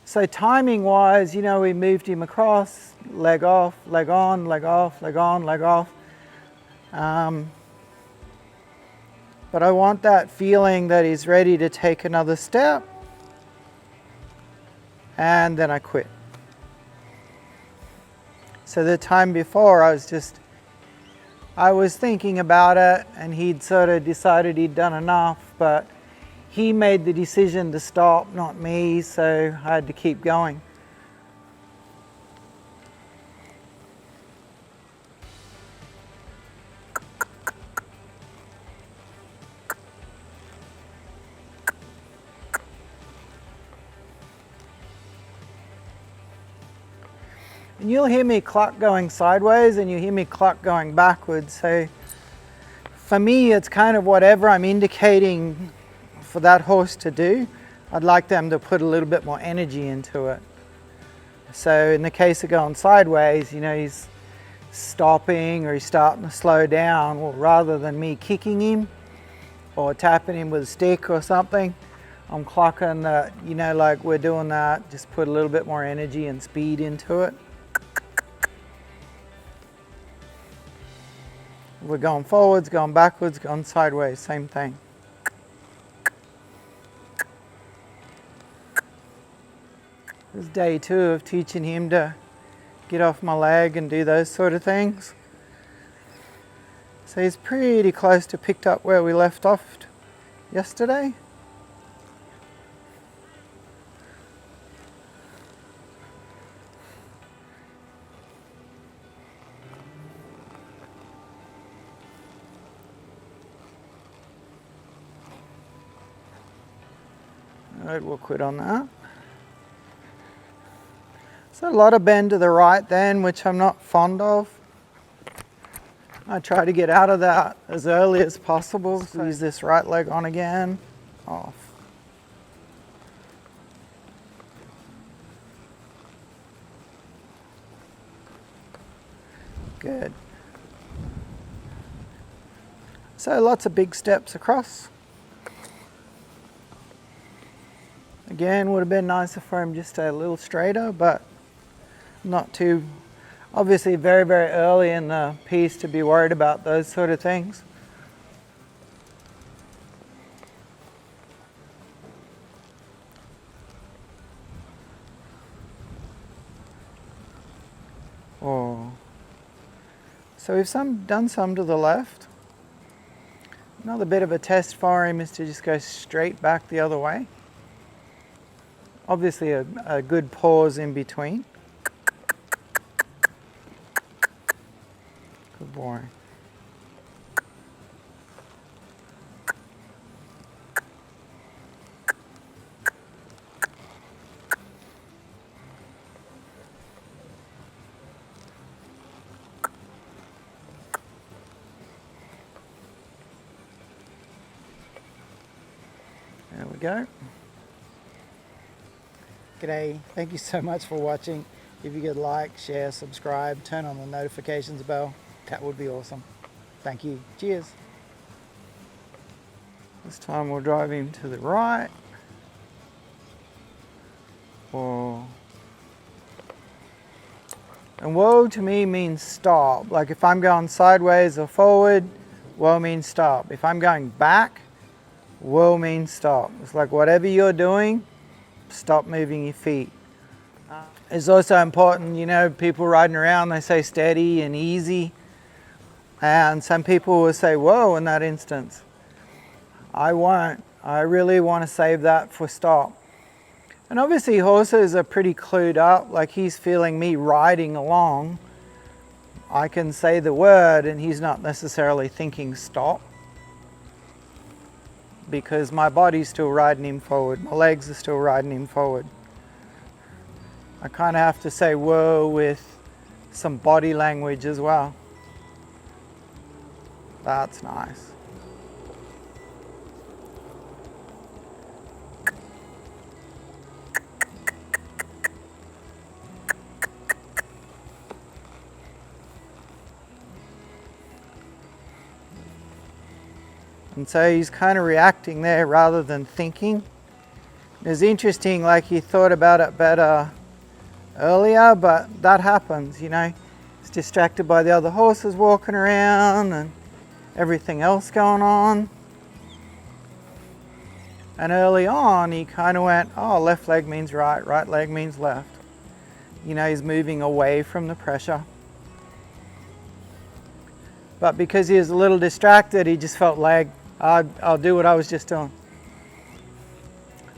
So timing wise, you know, we moved him across, leg off, leg on, leg off, leg on, leg off. But I want that feeling that he's ready to take another step. And then I quit. So the time before I was thinking about it, and he'd sort of decided he'd done enough, but he made the decision to stop, not me, so I had to keep going. And you'll hear me cluck going sideways and you hear me cluck going backwards. So for me, it's kind of whatever I'm indicating for that horse to do. I'd like them to put a little bit more energy into it. So in the case of going sideways, you know, he's stopping or he's starting to slow down. Well, rather than me kicking him or tapping him with a stick or something, I'm clocking that, you know, like we're doing that, just put a little bit more energy and speed into it. We're going forwards, going backwards, going sideways, same thing. This is day 2 of teaching him to get off my leg and do those sort of things. So he's pretty close to picked up where we left off yesterday. Alright, we'll quit on that. So a lot of bend to the right then, which I'm not fond of. I try to get out of that as early as possible. Squeeze this right leg on again, off. Good. So lots of big steps across. Again, would have been nicer for him just a little straighter, but not too, obviously very, very early in the piece to be worried about those sort of things. Oh. So we've done some to the left. Another bit of a test for him is to just go straight back the other way. Obviously a good pause in between. Good boy. There we go. G'day, thank you so much for watching. If you could like, share, subscribe, turn on the notifications bell, that would be awesome. Thank you. Cheers. This time we'll drive him to the right. Whoa. And whoa to me means stop. Like if I'm going sideways or forward, whoa means stop. If I'm going back, whoa means stop. It's like whatever you're doing, stop moving your feet. It's also important, you know, people riding around, they say steady and easy. And some people will say, whoa, in that instance. I won't. I really want to save that for stop. And obviously horses are pretty clued up, like he's feeling me riding along. I can say the word and he's not necessarily thinking stop, because my body's still riding him forward, my legs are still riding him forward. I kind of have to say whoa with some body language as well. That's nice. And so he's kind of reacting there rather than thinking. was interesting, like he thought about it better earlier, but that happens, you know. He's distracted by the other horses walking around and everything else going on. And early on, he kind of went, oh, left leg means right, right leg means left. You know, he's moving away from the pressure. But because he was a little distracted, he just felt leg, I'll do what I was just doing.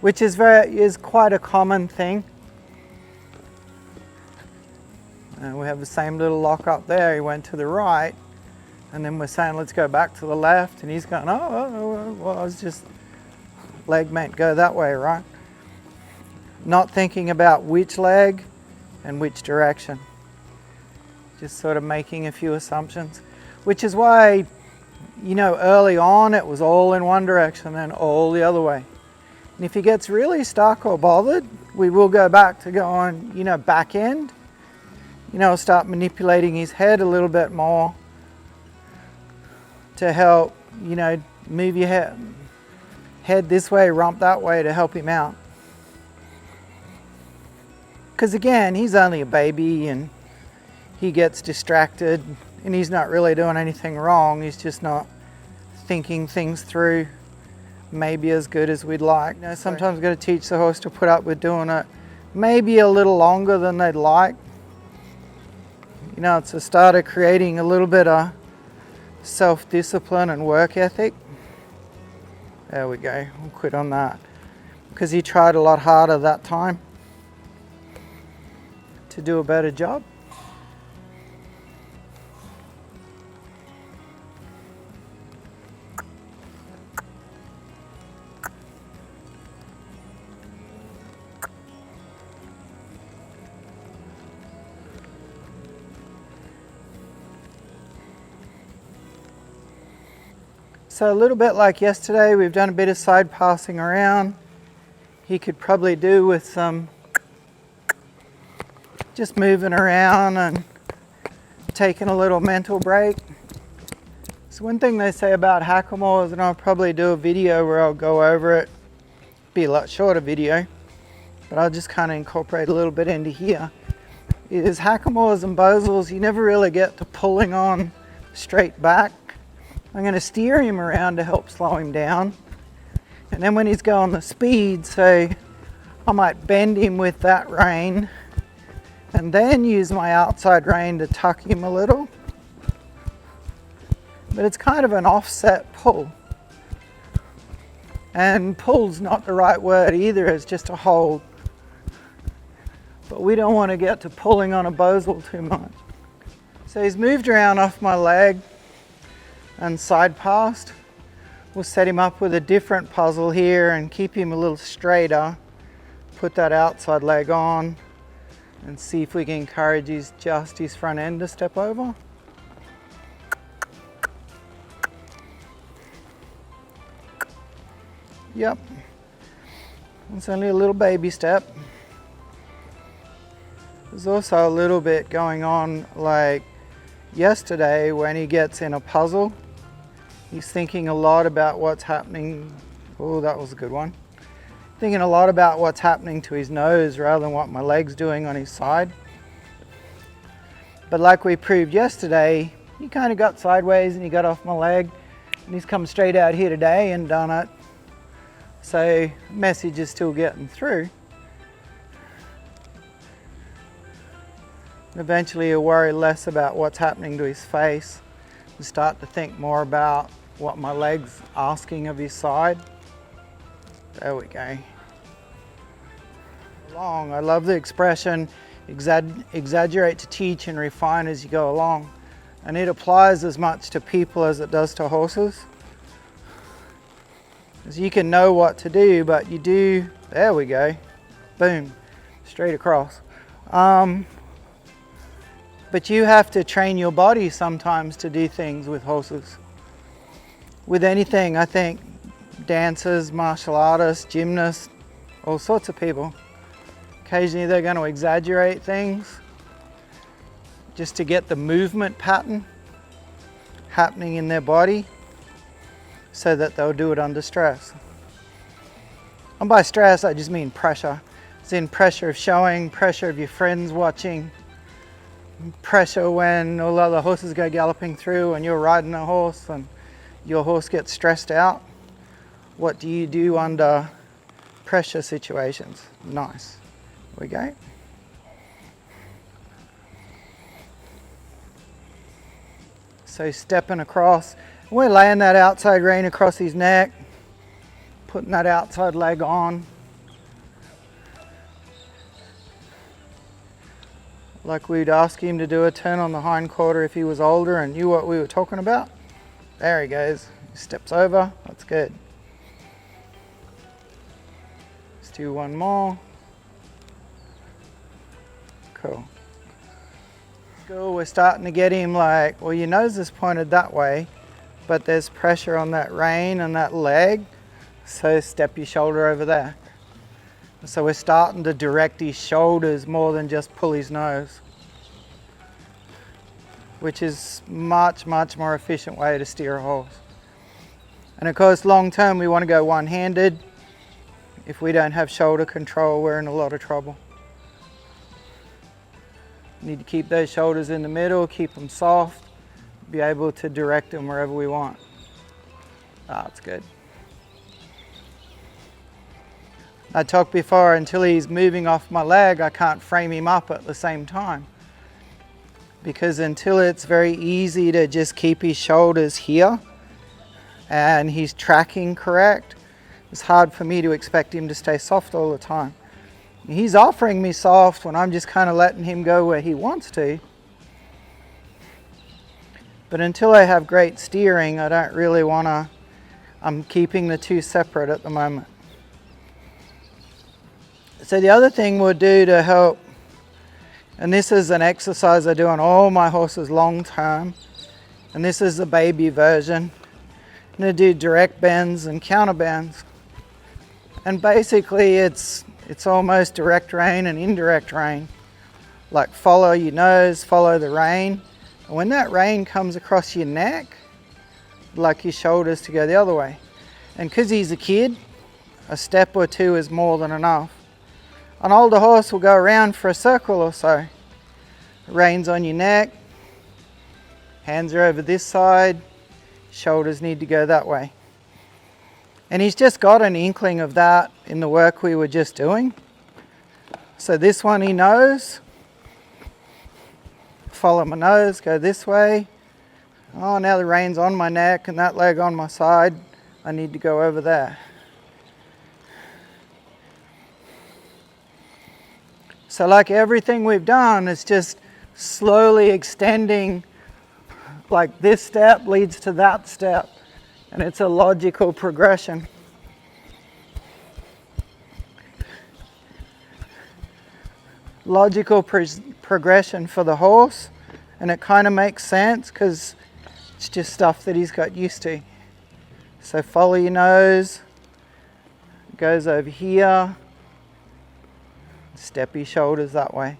Which is quite a common thing. And we have the same little lock up there. He went to the right, and then we're saying, let's go back to the left, and he's going, well, I was just, leg meant go that way, right? Not thinking about which leg and which direction. Just sort of making a few assumptions, which is why, you know, early on it was all in one direction and all the other way. And if he gets really stuck or bothered, we will go back to going, you know, back end. You know, start manipulating his head a little bit more to help, you know, move your head this way, rump that way to help him out. Because again, he's only a baby and he gets distracted and he's not really doing anything wrong. He's just not thinking things through maybe as good as we'd like. You know, sometimes we've got to teach the horse to put up with doing it maybe a little longer than they'd like. You know, it's a start of creating a little bit of self-discipline and work ethic. There we go, we'll quit on that. Because he tried a lot harder that time to do a better job. So a little bit like yesterday, we've done a bit of side passing around. He could probably do with some just moving around and taking a little mental break. So one thing they say about hackamores, and I'll probably do a video where I'll go over it, be a lot shorter video, but I'll just kind of incorporate a little bit into here, is hackamores and bosals, you never really get to pulling on straight back. I'm going to steer him around to help slow him down. And then when he's going the speed, so I might bend him with that rein and then use my outside rein to tuck him a little. But it's kind of an offset pull. And pull's not the right word either, it's just a hold. But we don't want to get to pulling on a bosal too much. So he's moved around off my leg and side passed. We'll set him up with a different puzzle here and keep him a little straighter. Put that outside leg on and see if we can encourage his front end to step over. Yep, it's only a little baby step. There's also a little bit going on like yesterday when he gets in a puzzle. He's thinking a lot about what's happening. Oh, that was a good one. Thinking a lot about what's happening to his nose rather than what my leg's doing on his side. But like we proved yesterday, he kind of got sideways and he got off my leg and he's come straight out here today and done it. So message is still getting through. Eventually he'll worry less about what's happening to his face and start to think more about what my leg's asking of his side. There we go. Long. I love the expression, exaggerate to teach and refine as you go along. And it applies as much to people as it does to horses. Because you can know what to do, but you do, there we go, boom, straight across. But you have to train your body sometimes to do things with horses. With anything, I think, dancers, martial artists, gymnasts, all sorts of people. Occasionally they're going to exaggerate things just to get the movement pattern happening in their body so that they'll do it under stress. And by stress, I just mean pressure. It's in pressure of showing, pressure of your friends watching, pressure when all other horses go galloping through and you're riding a horse and your horse gets stressed out. What do you do under pressure situations? Nice. Here we go. So stepping across. We're laying that outside rein across his neck, putting that outside leg on. Like we'd ask him to do a turn on the hind quarter if he was older and knew what we were talking about. There he goes. He steps over. That's good. Let's do one more. Cool. Cool. We're starting to get him like, well, your nose is pointed that way, but there's pressure on that rein and that leg. So step your shoulder over there. So we're starting to direct his shoulders more than just pull his nose, which is much more efficient way to steer a horse. And of course, long term, we want to go one-handed. If we don't have shoulder control, we're in a lot of trouble. Need to keep those shoulders in the middle, keep them soft, be able to direct them wherever we want. That's good. I talked before, until he's moving off my leg, I can't frame him up at the same time. Because until it's very easy to just keep his shoulders here and he's tracking correct, it's hard for me to expect him to stay soft all the time. He's offering me soft when I'm just kind of letting him go where he wants to. But until I have great steering, I don't really want to, I'm keeping the two separate at the moment. So the other thing we'll do to help, and this is an exercise I do on all my horses long term, and this is the baby version. I'm going to do direct bends and counter bends. And basically it's almost direct rein and indirect rein. Like follow your nose, follow the rein. And when that rein comes across your neck, like your shoulders to go the other way. And because he's a kid, a step or two is more than enough. An older horse will go around for a circle or so. Reins on your neck, hands are over this side, shoulders need to go that way. And he's just got an inkling of that in the work we were just doing. So this one he knows. Follow my nose, go this way. Oh, now the rein's on my neck and that leg on my side. I need to go over there. So like everything we've done, it's just slowly extending, like this step leads to that step, and it's a logical progression. Logical progression for the horse, and it kind of makes sense because it's just stuff that he's got used to. So follow your nose, it goes over here, step your shoulders that way.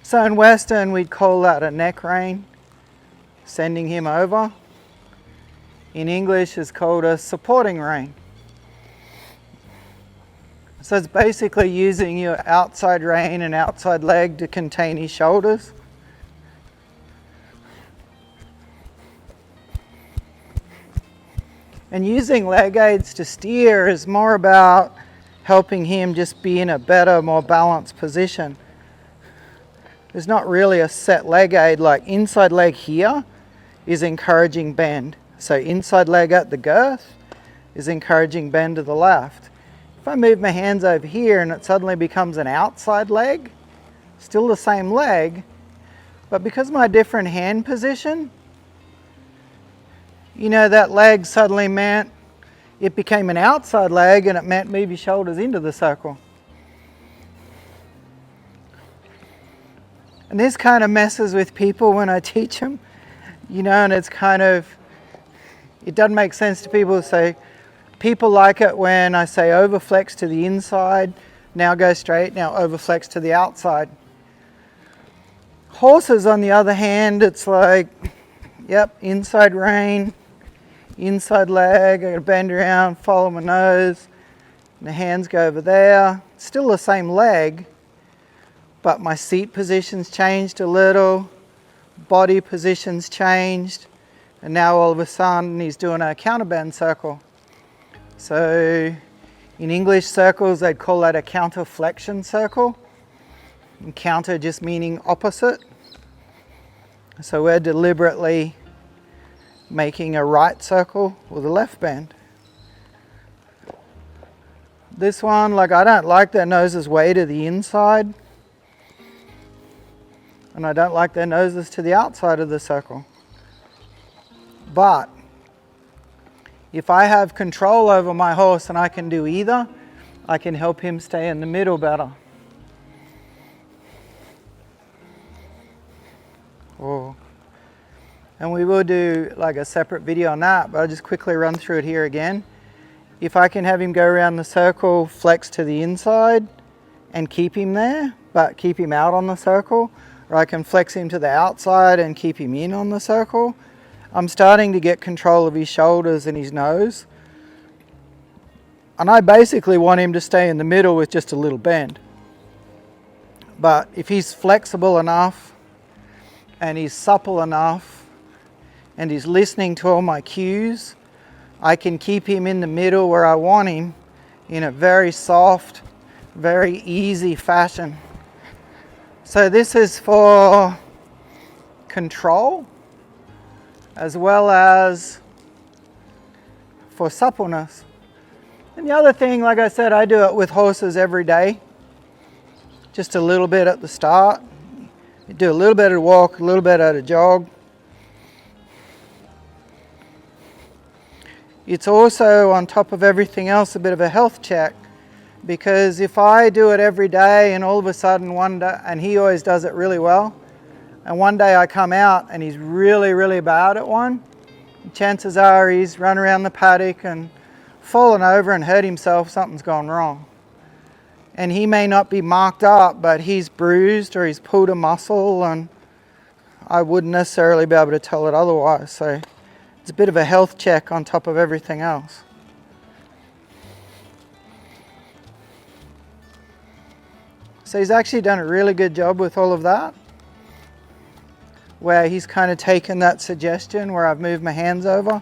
So in Western we'd call that a neck rein, sending him over. In English it's called a supporting rein. So it's basically using your outside rein and outside leg to contain his shoulders. And using leg aids to steer is more about helping him just be in a better, more balanced position. There's not really a set leg aid, like inside leg here is encouraging bend. So inside leg at the girth is encouraging bend to the left. If I move my hands over here and it suddenly becomes an outside leg, still the same leg, but because of my different hand position, you know, that leg suddenly meant it became an outside leg and it meant move your shoulders into the circle. And this kind of messes with people when I teach them, you know, and it's kind of, it doesn't make sense to people to say, people like it when I say overflex to the inside, now go straight, now overflex to the outside. Horses, on the other hand, it's like, yep, inside rein, inside leg, I gotta bend around, follow my nose, and the hands go over there. Still the same leg, but my seat position's changed a little, body position's changed, and now all of a sudden he's doing a counterbend circle. So in English circles, they'd call that a counterflexion circle. And counter just meaning opposite. So we're deliberately making a right circle with a left bend. This one, like, I don't like their noses way to the inside. And I don't like their noses to the outside of the circle. But if I have control over my horse and I can do either, I can help him stay in the middle better. Oh. And we will do like a separate video on that, but I'll just quickly run through it here again. If I can have him go around the circle, flex to the inside and keep him there, but keep him out on the circle, or I can flex him to the outside and keep him in on the circle, I'm starting to get control of his shoulders and his nose. And I basically want him to stay in the middle with just a little bend. But if he's flexible enough and he's supple enough and he's listening to all my cues, I can keep him in the middle where I want him in a very soft, very easy fashion. So this is for control as well as for suppleness. And the other thing, like I said, I do it with horses every day. Just a little bit at the start. You do a little bit of walk, a little bit at a jog. It's also, on top of everything else, a bit of a health check, because if I do it every day and all of a sudden one day, and he always does it really well, and one day I come out and he's really, really bad at one, chances are he's run around the paddock and fallen over and hurt himself, something's gone wrong. And he may not be marked up, but he's bruised or he's pulled a muscle, and I wouldn't necessarily be able to tell it otherwise. So it's a bit of a health check on top of everything else. So he's actually done a really good job with all of that, where he's kind of taken that suggestion where I've moved my hands over.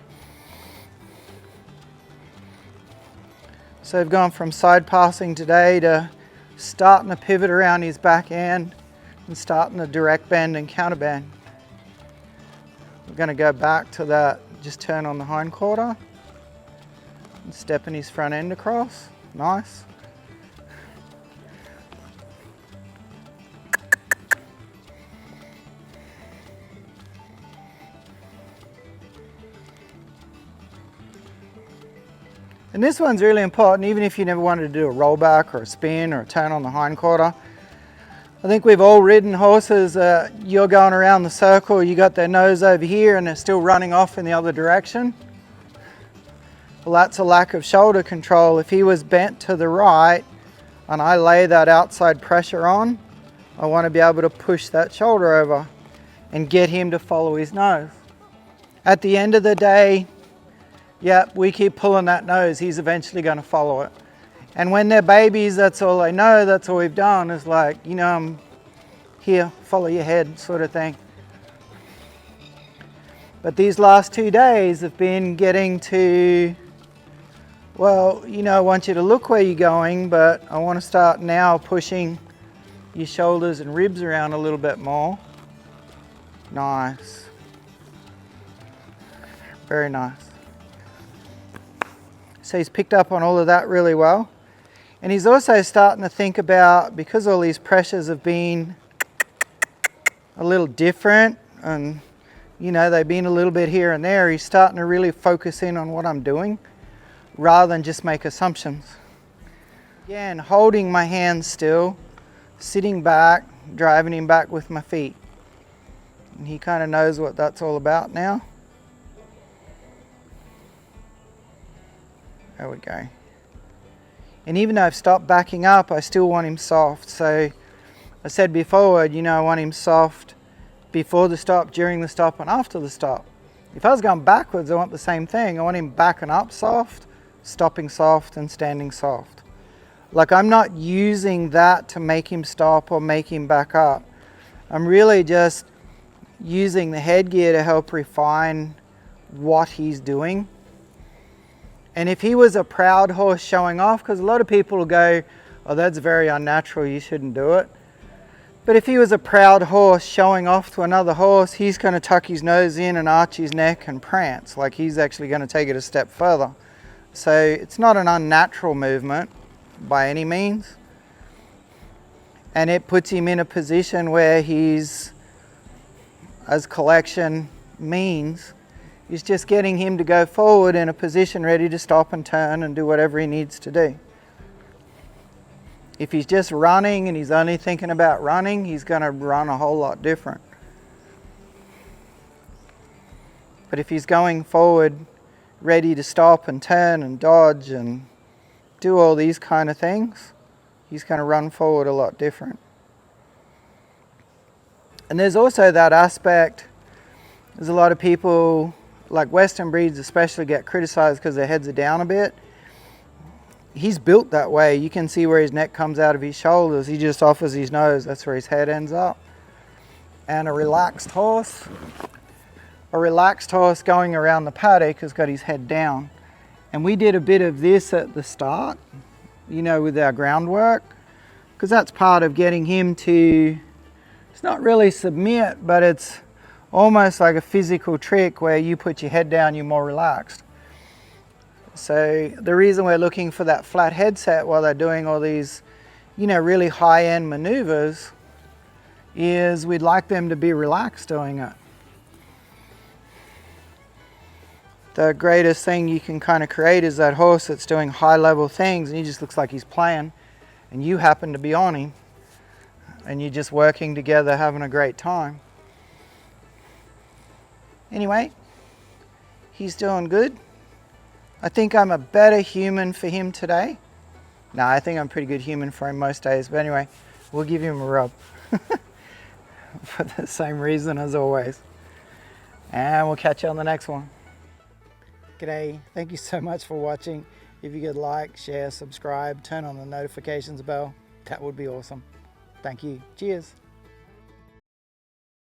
So I've gone from side passing today to starting to pivot around his back end and starting the direct bend and counter bend. We're going to go back to that, just turn on the hind quarter and stepping his front end across. Nice. And this one's really important, even if you never wanted to do a rollback or a spin or a turn on the hind quarter. I think we've all ridden horses, you're going around the circle, you got their nose over here and they're still running off in the other direction. Well, that's a lack of shoulder control. If he was bent to the right and I lay that outside pressure on, I want to be able to push that shoulder over and get him to follow his nose. At the end of the day, yep, we keep pulling that nose, he's eventually going to follow it. And when they're babies, that's all they know, that's all we've done, is like, you know, I'm here, follow your head sort of thing. But these last 2 days have been getting to, well, you know, I want you to look where you're going, but I want to start now pushing your shoulders and ribs around a little bit more. Nice. Very nice. So he's picked up on all of that really well. And he's also starting to think about, because all these pressures have been a little different and, you know, they've been a little bit here and there, he's starting to really focus in on what I'm doing rather than just make assumptions. Again, holding my hands still, sitting back, driving him back with my feet. And he kind of knows what that's all about now. There we go. And even though I've stopped backing up, I still want him soft. So I said before, you know, I want him soft before the stop, during the stop, and after the stop. If I was going backwards, I want the same thing. I want him backing up soft, stopping soft, and standing soft. Like, I'm not using that to make him stop or make him back up. I'm really just using the headgear to help refine what he's doing. And if he was a proud horse showing off, because a lot of people will go, oh, that's very unnatural, you shouldn't do it. But if he was a proud horse showing off to another horse, he's going to tuck his nose in and arch his neck and prance. Like, he's actually going to take it a step further. So it's not an unnatural movement by any means. And it puts him in a position where he's, as collection means, is just getting him to go forward in a position ready to stop and turn and do whatever he needs to do. If he's just running and he's only thinking about running, he's going to run a whole lot different. But if he's going forward, ready to stop and turn and dodge and do all these kind of things, he's going to run forward a lot different. And there's also that aspect, there's a lot of people, like Western breeds especially, get criticized because their heads are down a bit. He's built that way. You can see where his neck comes out of his shoulders. He just offers his nose. That's where his head ends up. And a relaxed horse going around the paddock has got his head down. And we did a bit of this at the start, you know, with our groundwork, because that's part of getting him to, it's not really submit, but it's almost like a physical trick where you put your head down, you're more relaxed. So the reason we're looking for that flat headset while they're doing all these, you know, really high-end maneuvers is we'd like them to be relaxed doing it. The greatest thing you can kind of create is that horse that's doing high-level things and he just looks like he's playing and you happen to be on him and you're just working together having a great time. Anyway, he's doing good. I think I'm a better human for him today. No, I think I'm a pretty good human for him most days. But anyway, we'll give him a rub. For the same reason as always. And we'll catch you on the next one. G'day. Thank you so much for watching. If you could like, share, subscribe, turn on the notifications bell, that would be awesome. Thank you. Cheers.